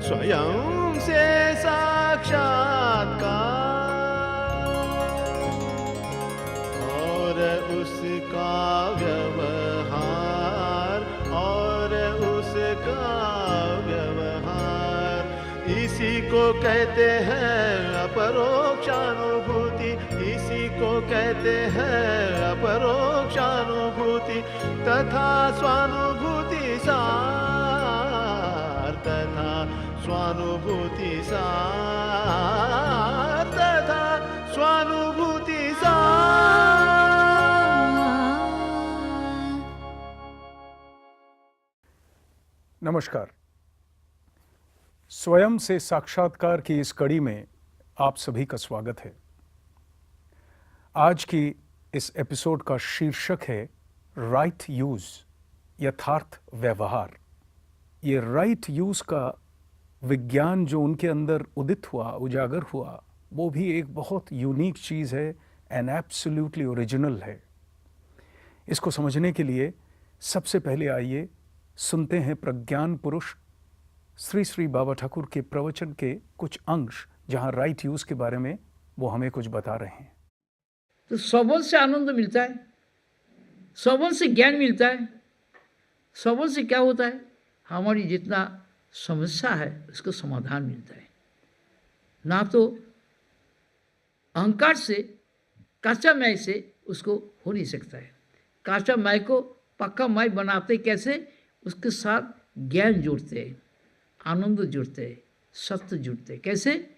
स्वयं से साक्षात्कार और उसका व्यवहार इसी को कहते हैं अपरोक्षानुभूति, इसी को कहते हैं अपरोक्षानुभूति तथा स्वानुभूति सार, तथा स्वानुभूति सार, तथा स्वानुभूति सार। नमस्कार। स्वयं से साक्षात्कार की इस कड़ी में आप सभी का स्वागत है। आज की इस एपिसोड का शीर्षक है राइट यूज, यथार्थ व्यवहार। ये राइट यूज का विज्ञान जो उनके अंदर उदित हुआ, उजागर हुआ, वो भी एक बहुत यूनिक चीज़ है एंड एब्सोल्युटली ओरिजिनल है। इसको समझने के लिए सबसे पहले आइए सुनते हैं प्रज्ञान पुरुष श्री श्री बाबा ठाकुर के प्रवचन के कुछ अंश, जहां राइट यूज के बारे में वो हमें कुछ बता रहे हैं। तो सबल से आनंद मिलता है, सबल से ज्ञान मिलता है। सबल से क्या होता है? हमारी जितना समस्या है उसका समाधान मिलता है। ना तो अहंकार से, काचा मैं से उसको हो नहीं सकता है। काचा मैं को पक्का मैं बनाते कैसे? उसके साथ ज्ञान जोड़ते हैं, आनंद जुड़ते हैं, सत्य जुड़ते हैं। कैसे?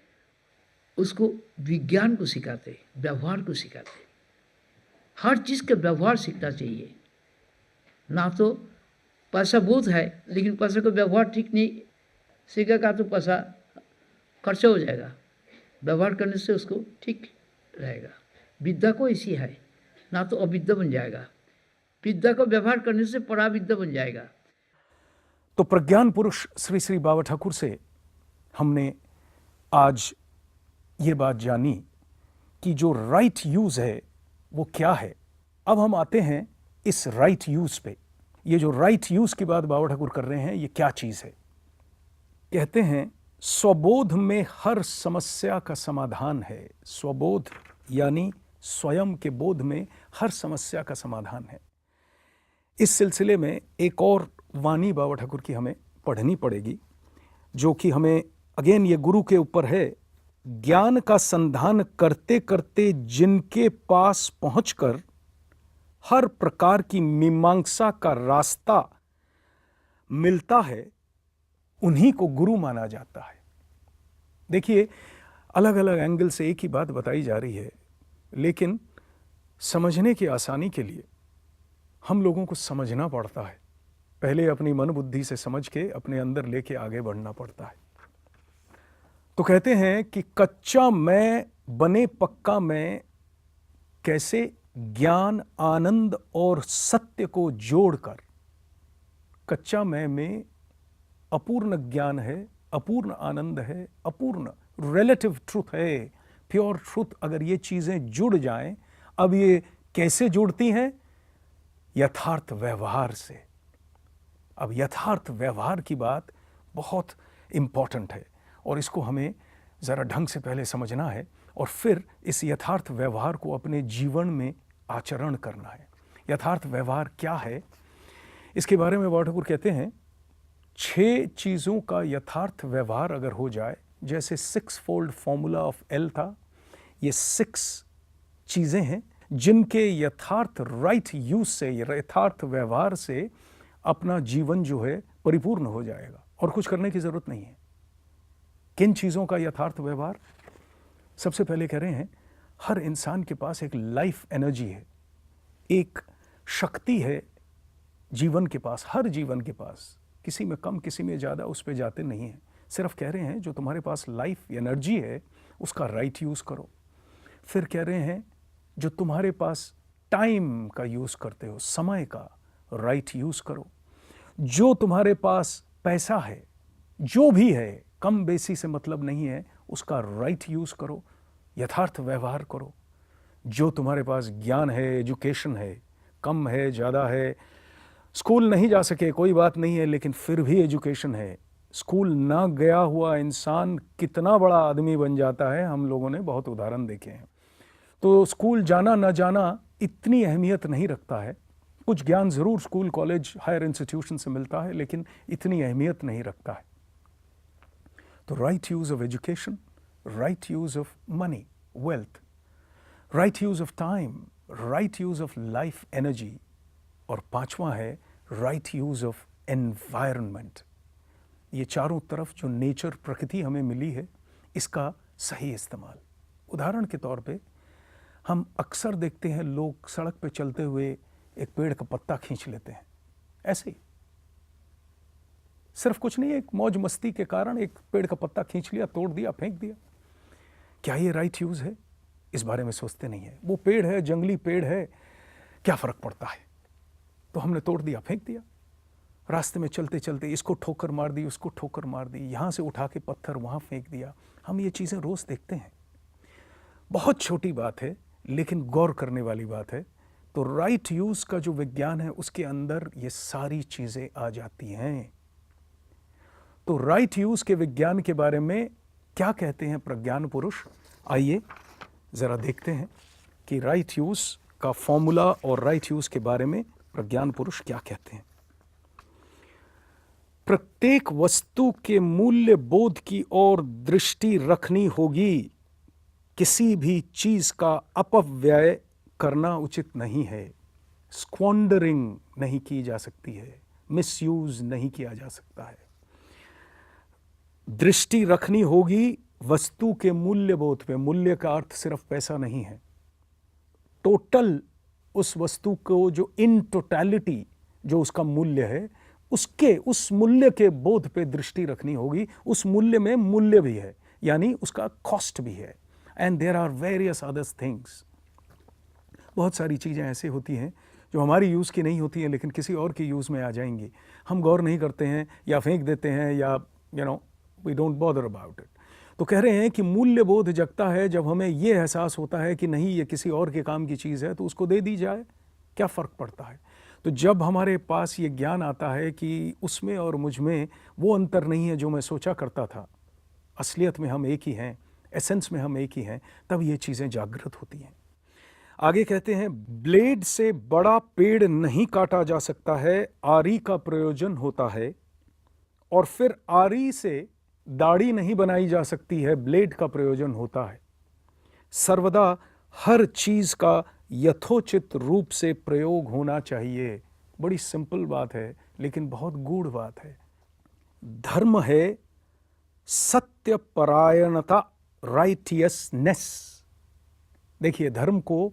उसको विज्ञान को सिखाते, व्यवहार को सिखाते। हर चीज़ का व्यवहार सीखना चाहिए। ना तो पैसा बहुत है लेकिन पैसे का व्यवहार ठीक नहीं सीखेगा तो पैसा खर्चा हो जाएगा। व्यवहार करने से उसको ठीक रहेगा। विद्या को ऐसी है, ना तो अविद्या बन जाएगा, विद्या को व्यवहार करने से पराविद्या बन जाएगा। तो प्रज्ञान पुरुष श्री श्री बाबा ठाकुर से हमने आज ये बात जानी कि जो राइट यूज है वो क्या है। अब हम आते हैं इस राइट यूज पे। ये जो राइट यूज की बात बाबा ठाकुर कर रहे हैं, ये क्या चीज है? कहते हैं स्वबोध में हर समस्या का समाधान है। स्वबोध यानी स्वयं के बोध में हर समस्या का समाधान है। इस सिलसिले में एक और वाणी बाबा ठाकुर की हमें पढ़नी पड़ेगी, जो कि हमें अगेन ये गुरु के ऊपर है। ज्ञान का संधान करते करते जिनके पास पहुंचकर हर प्रकार की मीमांसा का रास्ता मिलता है, उन्हीं को गुरु माना जाता है। देखिए, अलग अलग एंगल से एक ही बात बताई जा रही है, लेकिन समझने की आसानी के लिए हम लोगों को समझना पड़ता है। पहले अपनी मन बुद्धि से समझ के अपने अंदर लेके आगे बढ़ना पड़ता है। तो कहते हैं कि कच्चा मैं बने पक्का मैं, कैसे? ज्ञान, आनंद और सत्य को जोड़कर। कच्चा मैं में अपूर्ण ज्ञान है, अपूर्ण आनंद है, अपूर्ण रिलेटिव ट्रुथ है, प्योर ट्रुथ। अगर ये चीजें जुड़ जाएं, अब ये कैसे जुड़ती हैं? यथार्थ व्यवहार से। अब यथार्थ व्यवहार की बात बहुत इंपॉर्टेंट है और इसको हमें ज़रा ढंग से पहले समझना है और फिर इस यथार्थ व्यवहार को अपने जीवन में आचरण करना है। यथार्थ व्यवहार क्या है, इसके बारे में बाबा ठाकुर कहते हैं 6 चीज़ों का यथार्थ व्यवहार अगर हो जाए, जैसे 6 फोल्ड फॉर्मूला ऑफ एल था, ये 6 चीज़ें हैं जिनके यथार्थ राइट यूज से, यथार्थ व्यवहार से अपना जीवन जो है परिपूर्ण हो जाएगा और कुछ करने की जरूरत नहीं है। किन चीज़ों का यथार्थ व्यवहार? सबसे पहले कह रहे हैं हर इंसान के पास एक लाइफ एनर्जी है, एक शक्ति है जीवन के पास, हर जीवन के पास। किसी में कम, किसी में ज़्यादा, उस पर जाते नहीं हैं। सिर्फ कह रहे हैं जो तुम्हारे पास लाइफ एनर्जी है उसका राइट यूज़ करो। फिर कह रहे हैं जो तुम्हारे पास टाइम का यूज़ करते हो, समय का राइट यूज़ करो। जो तुम्हारे पास पैसा है, जो भी है, कम बेसी से मतलब नहीं है, उसका राइट यूज़ करो, यथार्थ व्यवहार करो। जो तुम्हारे पास ज्ञान है, एजुकेशन है, कम है, ज़्यादा है, स्कूल नहीं जा सके कोई बात नहीं है, लेकिन फिर भी एजुकेशन है, स्कूल ना गया हुआ इंसान कितना बड़ा आदमी बन जाता है, हम लोगों ने बहुत उदाहरण देखे हैं। तो स्कूल जाना ना जाना इतनी अहमियत नहीं रखता है। कुछ ज्ञान ज़रूर स्कूल, कॉलेज, हायर इंस्टीट्यूशन से मिलता है, लेकिन इतनी अहमियत नहीं रखता है। तो right use of education, right use of money, wealth, right use of time, right use of life energy, और पांचवा है राइट यूज़ ऑफ एनवायरनमेंट। ये चारों तरफ जो नेचर, प्रकृति हमें मिली है, इसका सही इस्तेमाल। उदाहरण के तौर पे हम अक्सर देखते हैं लोग सड़क पे चलते हुए एक पेड़ का पत्ता खींच लेते हैं, ऐसे ही, सिर्फ कुछ नहीं, एक मौज मस्ती के कारण एक पेड़ का पत्ता खींच लिया, तोड़ दिया, फेंक दिया। क्या ये राइट यूज़ है? इस बारे में सोचते नहीं है। वो पेड़ है, जंगली पेड़ है, क्या फ़र्क पड़ता है, तो हमने तोड़ दिया, फेंक दिया। रास्ते में चलते चलते इसको ठोकर मार दी, उसको ठोकर मार दी, यहाँ से उठा के पत्थर वहाँ फेंक दिया। हम ये चीज़ें रोज़ देखते हैं। बहुत छोटी बात है, लेकिन गौर करने वाली बात है। तो राइट यूज़ का जो विज्ञान है, उसके अंदर ये सारी चीज़ें आ जाती हैं। तो राइट यूज़ के विज्ञान के बारे में क्या कहते हैं प्रज्ञान पुरुष? आइए ज़रा देखते हैं कि राइट यूज़ का फॉर्मूला और राइट यूज़ के बारे में प्रज्ञान पुरुष क्या कहते हैं। प्रत्येक वस्तु के मूल्य बोध की ओर दृष्टि रखनी होगी। किसी भी चीज का अपव्यय करना उचित नहीं है। स्क्वांडरिंग नहीं की जा सकती है, मिसयूज नहीं किया जा सकता है। दृष्टि रखनी होगी वस्तु के मूल्य बोध पे। मूल्य का अर्थ सिर्फ पैसा नहीं है, टोटल उस वस्तु को जो इन टोटलिटी जो उसका मूल्य है, उसके उस मूल्य के बोध पे दृष्टि रखनी होगी। उस मूल्य में मूल्य भी है, यानी उसका कॉस्ट भी है। And there are various others things. बहुत सारी चीज़ें ऐसी होती हैं जो हमारी यूज़ की नहीं होती हैं, लेकिन किसी और की यूज़ में आ जाएंगी। हम गौर नहीं करते हैं या फेंक देते हैं, या we don't bother about it. तो कह रहे हैं कि मूल्य बोध जगता है जब हमें ये एहसास होता है कि नहीं, ये किसी और के काम की चीज़ है, तो उसको दे दी जाए, क्या फ़र्क पड़ता है। तो जब हमारे पास ये ज्ञान आता है कि उसमें और मुझ में वो अंतर नहीं है जो मैं सोचा करता था, असलियत में हम एक ही हैं, एसेंस में हम एक ही हैं, तब ये चीज़ें जागृत होती हैं। आगे कहते हैं, ब्लेड से बड़ा पेड़ नहीं काटा जा सकता है, आरी का प्रयोजन होता है। और फिर आरी से दाढ़ी नहीं बनाई जा सकती है, ब्लेड का प्रयोजन होता है। सर्वदा हर चीज का यथोचित रूप से प्रयोग होना चाहिए। बड़ी सिंपल बात है, लेकिन बहुत गूढ़ बात है। धर्म है सत्यपरायणता, राइटियसनेस। देखिए, धर्म को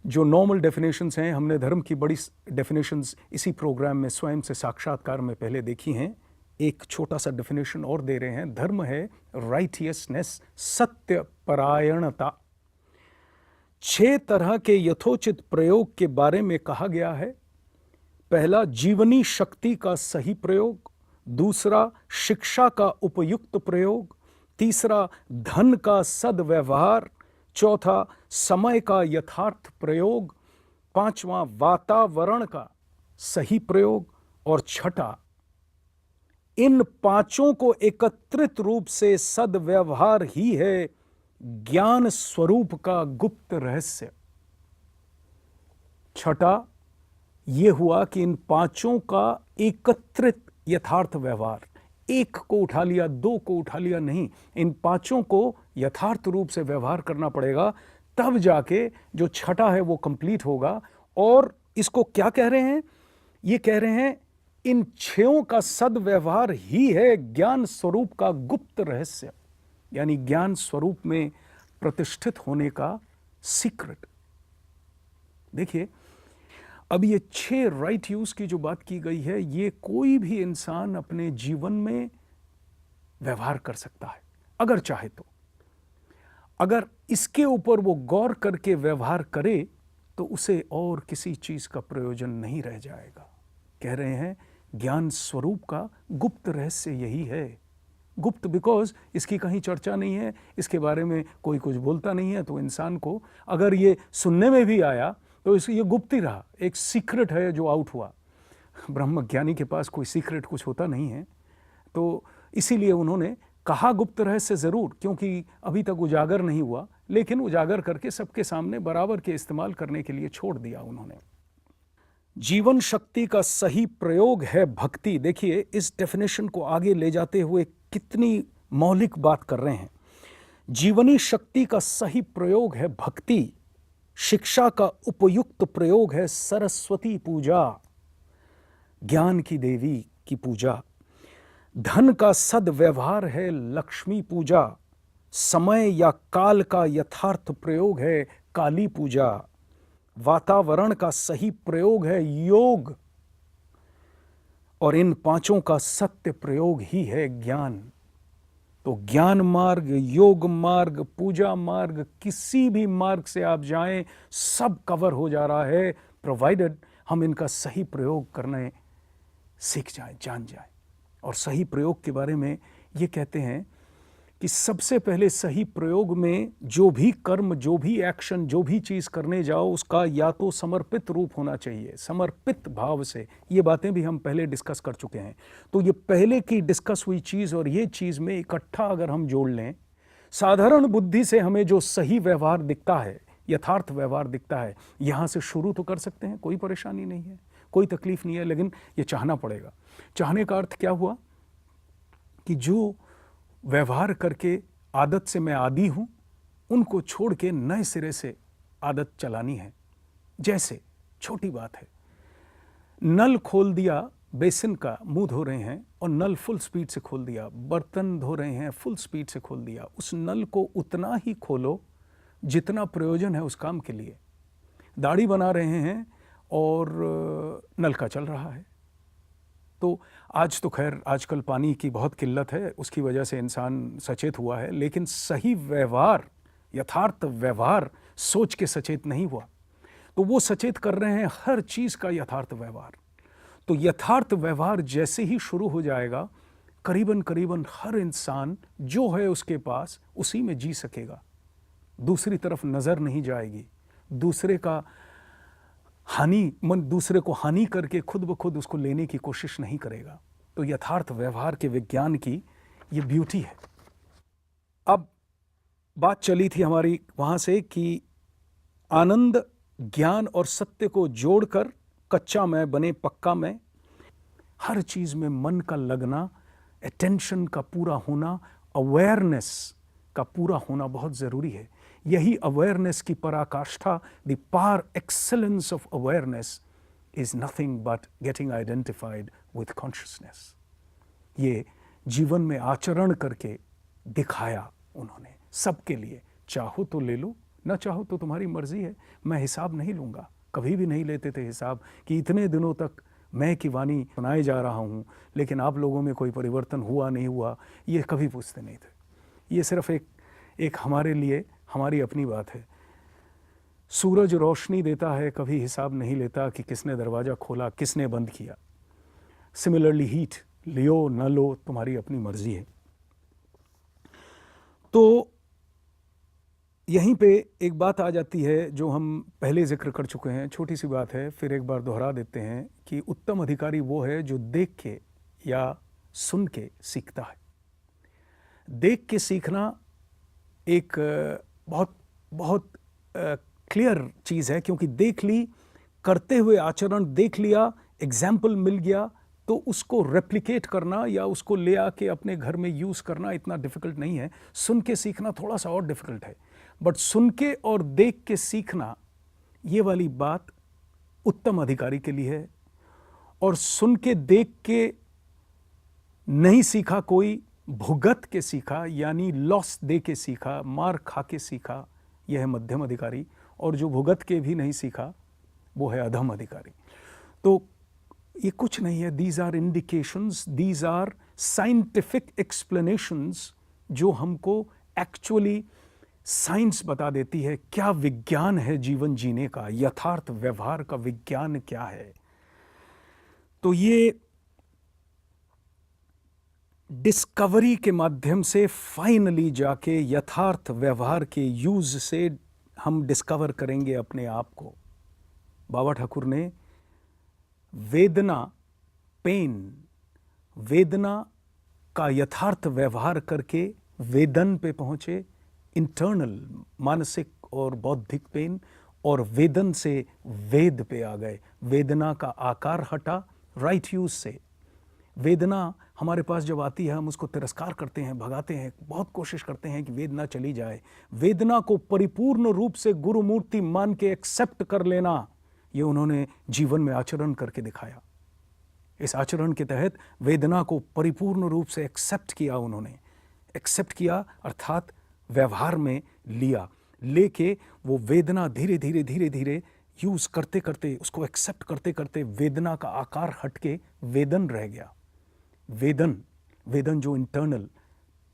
जो नॉर्मल डेफिनेशंस हैं, हमने धर्म की बड़ी डेफिनेशंस इसी प्रोग्राम में स्वयं से साक्षात्कार में पहले देखी हैं। एक छोटा सा डेफिनेशन और दे रहे हैं। धर्म है राइटियसनेस, सत्यपरायणता। 6 तरह के यथोचित प्रयोग के बारे में कहा गया है। पहला, जीवनी शक्ति का सही प्रयोग। दूसरा, शिक्षा का उपयुक्त प्रयोग। तीसरा, धन का सद्व्यवहार। चौथा, समय का यथार्थ प्रयोग। पांचवा, वातावरण का सही प्रयोग। और छठा, इन पांचों को एकत्रित रूप से सद्व्यवहार ही है ज्ञान स्वरूप का गुप्त रहस्य। छठा यह हुआ कि इन पांचों का एकत्रित यथार्थ व्यवहार। एक को उठा लिया, 2 को उठा लिया, नहीं, इन पांचों को यथार्थ रूप से व्यवहार करना पड़ेगा, तब जाके जो छठा है वो कंप्लीट होगा। और इसको क्या कह रहे हैं? ये कह रहे हैं इन 6 का सद्व्यवहार ही है ज्ञान स्वरूप का गुप्त रहस्य, यानी ज्ञान स्वरूप में प्रतिष्ठित होने का सीक्रेट। देखिए, अब ये 6 राइट यूज की जो बात की गई है, ये कोई भी इंसान अपने जीवन में व्यवहार कर सकता है अगर चाहे तो। अगर इसके ऊपर वो गौर करके व्यवहार करे तो उसे और किसी चीज का प्रयोजन नहीं रह जाएगा। कह रहे हैं ज्ञान स्वरूप का गुप्त रहस्य यही है। गुप्त बिकॉज इसकी कहीं चर्चा नहीं है, इसके बारे में कोई कुछ बोलता नहीं है, तो इंसान को अगर ये सुनने में भी आया तो ये गुप्त ही रहा, एक सीक्रेट है जो आउट हुआ। ब्रह्मज्ञानी के पास कोई सीक्रेट कुछ होता नहीं है, तो इसीलिए उन्होंने कहा गुप्त रहस्य ज़रूर, क्योंकि अभी तक उजागर नहीं हुआ, लेकिन उजागर करके सबके सामने बराबर के इस्तेमाल करने के लिए छोड़ दिया उन्होंने। जीवन शक्ति का सही प्रयोग है भक्ति। देखिए इस डेफिनेशन को आगे ले जाते हुए कितनी मौलिक बात कर रहे हैं। जीवनी शक्ति का सही प्रयोग है भक्ति, शिक्षा का उपयुक्त प्रयोग है सरस्वती पूजा, ज्ञान की देवी की पूजा, धन का सद्व्यवहार है लक्ष्मी पूजा, समय या काल का यथार्थ प्रयोग है काली पूजा, वातावरण का सही प्रयोग है योग, और इन पांचों का सत्य प्रयोग ही है ज्ञान। तो ज्ञान मार्ग, योग मार्ग, पूजा मार्ग, किसी भी मार्ग से आप जाएं सब कवर हो जा रहा है, प्रोवाइडेड हम इनका सही प्रयोग करने सीख जाएं, जान जाएं। और सही प्रयोग के बारे में ये कहते हैं कि सबसे पहले सही प्रयोग में जो भी कर्म, जो भी एक्शन, जो भी चीज़ करने जाओ उसका या तो समर्पित रूप होना चाहिए, समर्पित भाव से। ये बातें भी हम पहले डिस्कस कर चुके हैं। तो ये पहले की डिस्कस हुई चीज़ और ये चीज़ में इकट्ठा अगर हम जोड़ लें, साधारण बुद्धि से हमें जो सही व्यवहार दिखता है, यथार्थ व्यवहार दिखता है, यहाँ से शुरू तो कर सकते हैं, कोई परेशानी नहीं है, कोई तकलीफ नहीं है, लेकिन ये चाहना पड़ेगा। चाहने का अर्थ क्या हुआ कि जो व्यवहार करके आदत से मैं आदी हूँ, उनको छोड़ के नए सिरे से आदत चलानी है। जैसे छोटी बात है, नल खोल दिया बेसिन का, मुंह धो रहे हैं और नल फुल स्पीड से खोल दिया, बर्तन धो रहे हैं फुल स्पीड से खोल दिया, उस नल को उतना ही खोलो जितना प्रयोजन है उस काम के लिए। दाढ़ी बना रहे हैं और नल का चल रहा है, तो आज तो खैर आजकल पानी की बहुत किल्लत है, उसकी वजह से इंसान सचेत हुआ है, लेकिन सही व्यवहार, यथार्थ व्यवहार सोच के सचेत नहीं हुआ। तो वो सचेत कर रहे हैं हर चीज़ का यथार्थ व्यवहार। तो यथार्थ व्यवहार जैसे ही शुरू हो जाएगा, करीबन करीबन हर इंसान जो है उसके पास उसी में जी सकेगा, दूसरी तरफ नज़र नहीं जाएगी, दूसरे का दूसरे को हानि करके खुद ब खुद उसको लेने की कोशिश नहीं करेगा। तो यथार्थ व्यवहार के विज्ञान की ये ब्यूटी है। अब बात चली थी हमारी वहाँ से कि आनंद, ज्ञान और सत्य को जोड़कर कच्चा मैं बने पक्का मैं। हर चीज़ में मन का लगना, अटेंशन का पूरा होना, अवेयरनेस का पूरा होना बहुत ज़रूरी है। यही अवेयरनेस की पराकाष्ठा, the par excellence of awareness is nothing but getting identified with consciousness. ये जीवन में आचरण करके दिखाया उन्होंने सबके लिए। चाहो तो ले लो, ना चाहो तो तुम्हारी मर्जी है, मैं हिसाब नहीं लूँगा। कभी भी नहीं लेते थे हिसाब कि इतने दिनों तक मैं की वाणी सुनाए जा रहा हूँ, लेकिन आप लोगों में कोई परिवर्तन हुआ नहीं हुआ, ये कभी पूछते नहीं थे। ये सिर्फ एक हमारे लिए हमारी अपनी बात है। सूरज रोशनी देता है, कभी हिसाब नहीं लेता कि किसने दरवाज़ा खोला, किसने बंद किया। सिमिलरली हीट लियो न लो, तुम्हारी अपनी मर्जी है। तो यहीं पे एक बात आ जाती है जो हम पहले जिक्र कर चुके हैं, छोटी सी बात है, फिर एक बार दोहरा देते हैं कि उत्तम अधिकारी वो है जो देख के या सुन के सीखता है। देख के सीखना एक बहुत बहुत क्लियर चीज़ है, क्योंकि देख ली, करते हुए आचरण देख लिया, एग्जाम्पल मिल गया, तो उसको रेप्लिकेट करना या उसको ले आके अपने घर में यूज़ करना इतना डिफ़िकल्ट नहीं है। सुन के सीखना थोड़ा सा और डिफ़िकल्ट है, बट सुन के और देख के सीखना, ये वाली बात उत्तम अधिकारी के लिए है। और सुन के देख के नहीं सीखा कोई, भुगत के सीखा, यानी लॉस दे के सीखा, मार खा के सीखा, यह है मध्यम अधिकारी। और जो भुगत के भी नहीं सीखा वो है अधम अधिकारी। तो ये कुछ नहीं है, these are indications, these are scientific explanations जो हमको एक्चुअली साइंस बता देती है क्या विज्ञान है जीवन जीने का, यथार्थ व्यवहार का विज्ञान क्या है। तो ये डिस्कवरी के माध्यम से फाइनली जाके यथार्थ व्यवहार के यूज से हम डिस्कवर करेंगे अपने आप को। बाबा ठाकुर ने वेदना, पेन, वेदना का यथार्थ व्यवहार करके वेदन पे पहुंचे, इंटरनल मानसिक और बौद्धिक पेन, और वेदन से वेद पे आ गए। वेदना का आकार हटा राइट यूज से। वेदना हमारे पास जब आती है हम उसको तिरस्कार करते हैं, भगाते हैं, बहुत कोशिश करते हैं कि वेदना चली जाए। वेदना को परिपूर्ण रूप से गुरु मूर्ति मान के एक्सेप्ट कर लेना, ये उन्होंने जीवन में आचरण करके दिखाया। इस आचरण के तहत वेदना को परिपूर्ण रूप से एक्सेप्ट किया उन्होंने। एक्सेप्ट किया अर्थात व्यवहार में लिया, लेके वो वेदना धीरे धीरे धीरे धीरे यूज करते करते, उसको एक्सेप्ट करते करते वेदना का आकार हटके वेदन रह गया। वेदन, वेदन जो इंटरनल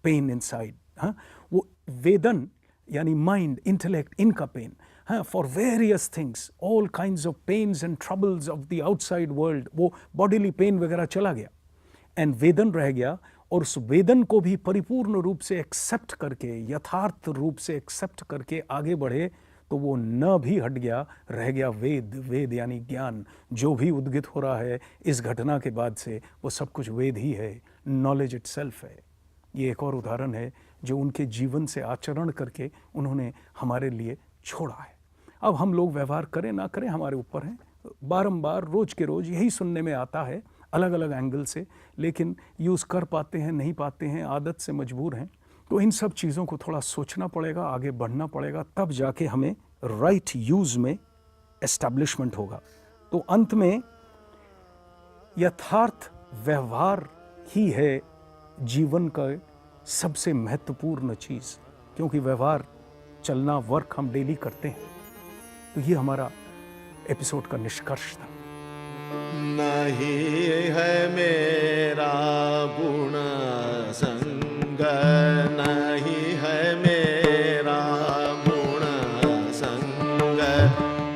पेन इनसाइड, हाँ, वो वेदन यानी माइंड, इंटेलेक्ट, इनका पेन, हाँ, for various things, all kinds of pains and troubles of the outside world, वो बॉडीली पेन वगैरह चला गया एंड वेदन रह गया। और उस वेदन को भी परिपूर्ण रूप से एक्सेप्ट करके, यथार्थ रूप से एक्सेप्ट करके आगे बढ़े तो वो न भी हट गया, रह गया वेद। वेद यानी ज्ञान। जो भी उद्गित हो रहा है इस घटना के बाद से वो सब कुछ वेद ही है, नॉलेज इटसेल्फ है। ये एक और उदाहरण है जो उनके जीवन से आचरण करके उन्होंने हमारे लिए छोड़ा है। अब हम लोग व्यवहार करें ना करें हमारे ऊपर है। बारंबार रोज के रोज यही सुनने में आता है अलग अलग एंगल से, लेकिन यूज़ कर पाते हैं नहीं पाते हैं, आदत से मजबूर हैं। तो इन सब चीज़ों को थोड़ा सोचना पड़ेगा, आगे बढ़ना पड़ेगा, तब जाके हमें राइट यूज़ में एस्टैब्लिशमेंट होगा। तो अंत में यथार्थ व्यवहार ही है जीवन का सबसे महत्वपूर्ण चीज़, क्योंकि व्यवहार, चलना, वर्क हम डेली करते हैं। तो ये हमारा एपिसोड का निष्कर्ष था। नहीं है मेरा गुण संग, नहीं है मेरा गुण संग,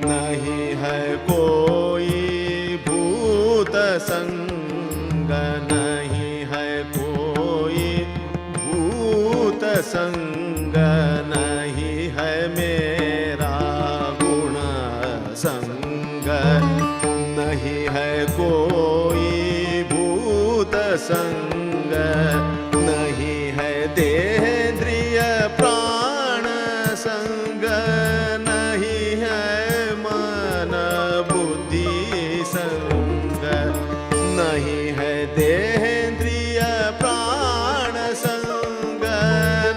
नहीं है कोई भूत संग, नहीं है कोई भूत संग, नहीं है मेरा गुण संग, नहीं है कोई भूत संग, नहीं है देहेंद्रिय प्राण संग, नहीं है मन बुद्धि संग, नहीं है देहेंद्रिय प्राण संग,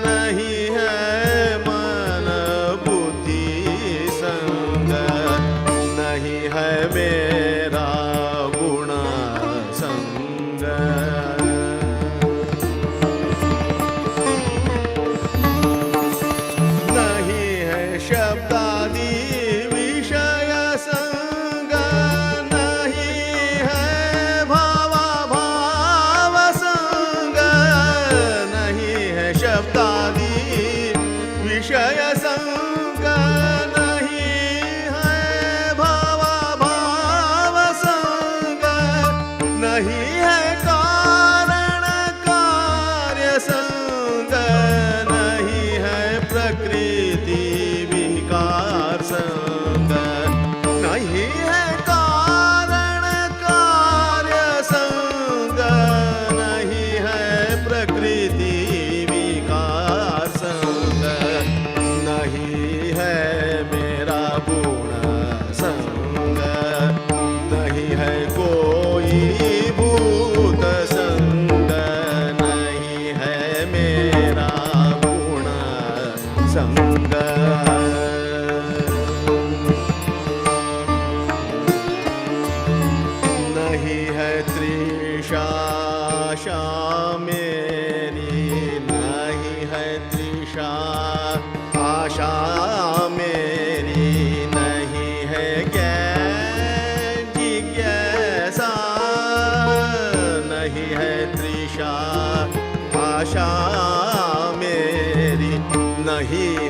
नहीं है मन बुद्धि संग, नहीं है मेरा गुण संग। नहीं है शब्दादि विषय संग, नहीं है भाव संग, नहीं है शब्दादि विषय संग, नहीं है भाव संग, नहीं है कारण कार्य संग, नहीं है प्रकृति विकार संग, नहीं है कारण कार्य संग, नहीं है प्रकृति विकार संग, नहीं है मेरा गुण संग, नहीं है कोई भूत संग, नहीं है मेरा गुण संग। नहीं है तृषा आशा मेरी, नहीं है तृषा आशा मेरी, नहीं है ज्ञान जिज्ञासा, नहीं है तृषा आशा मेरी, नहीं